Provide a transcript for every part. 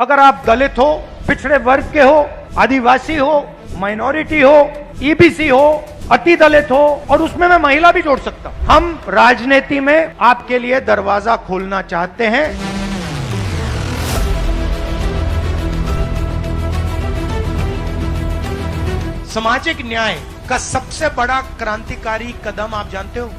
अगर आप दलित हो, पिछड़े वर्ग के हो, आदिवासी हो, माइनॉरिटी हो, ईबीसी हो, अति दलित हो, और उसमें मैं महिला भी जोड़ सकता हूं। हम राजनीति में आपके लिए दरवाजा खोलना चाहते हैं। सामाजिक न्याय का सबसे बड़ा क्रांतिकारी कदम आप जानते हो?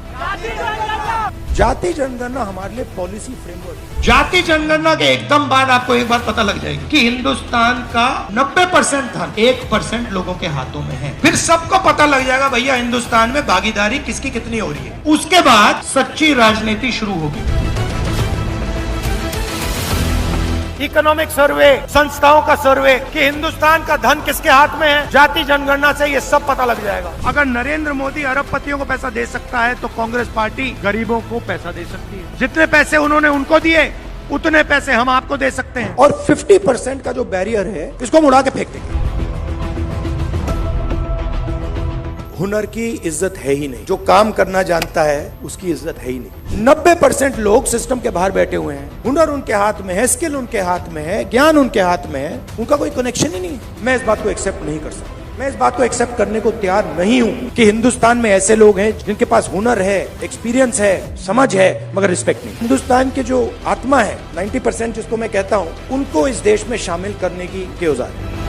जाति जनगणना हमारे लिए पॉलिसी फ्रेमवर्क। जाति जनगणना के एकदम बाद आपको एक बात पता लग जाएगी कि हिंदुस्तान का 90% धन 1% लोगों के हाथों में है। फिर सबको पता लग जाएगा भैया हिंदुस्तान में भागीदारी किसकी कितनी हो रही है। उसके बाद सच्ची राजनीति शुरू होगी। इकोनॉमिक सर्वे, संस्थाओं का सर्वे कि हिंदुस्तान का धन किसके हाथ में है, जाति जनगणना से ये सब पता लग जाएगा। अगर नरेंद्र मोदी अरबपतियों को पैसा दे सकता है तो कांग्रेस पार्टी गरीबों को पैसा दे सकती है। जितने पैसे उन्होंने उनको दिए उतने पैसे हम आपको दे सकते हैं। और 50% का जो बैरियर है इसको हम उड़ा के फेंक देंगे। हुनर की इज्जत है ही नहीं। जो काम करना जानता है उसकी इज्जत है ही नहीं। 90% लोग सिस्टम के बाहर बैठे हुए हैं। हुनर उनके हाथ में है, स्किल उनके हाथ में है, ज्ञान उनके हाथ में है, उनका कोई कनेक्शन ही नहीं है। मैं इस बात को एक्सेप्ट नहीं कर सकता। मैं इस बात को एक्सेप्ट करने को तैयार नहीं हूं कि हिंदुस्तान में ऐसे लोग हैं जिनके पास हुनर है, एक्सपीरियंस है, समझ है, मगर रिस्पेक्ट नहीं। हिंदुस्तान के जो आत्मा है 90% जिसको मैं कहता हूं, उनको इस देश में शामिल करने की औजार है।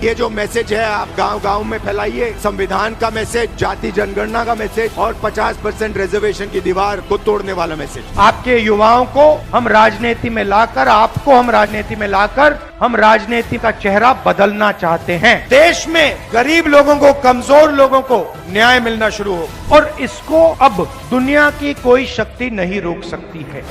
ये जो मैसेज है आप गांव-गांव में फैलाइए। संविधान का मैसेज, जाति जनगणना का मैसेज और 50% रिजर्वेशन की दीवार को तोड़ने वाला मैसेज। आपके युवाओं को हम राजनीति में लाकर, आपको हम राजनीति में लाकर, हम राजनीति का चेहरा बदलना चाहते हैं। देश में गरीब लोगों को, कमजोर लोगों को न्याय मिलना शुरू हो, और इसको अब दुनिया की कोई शक्ति नहीं रोक सकती है।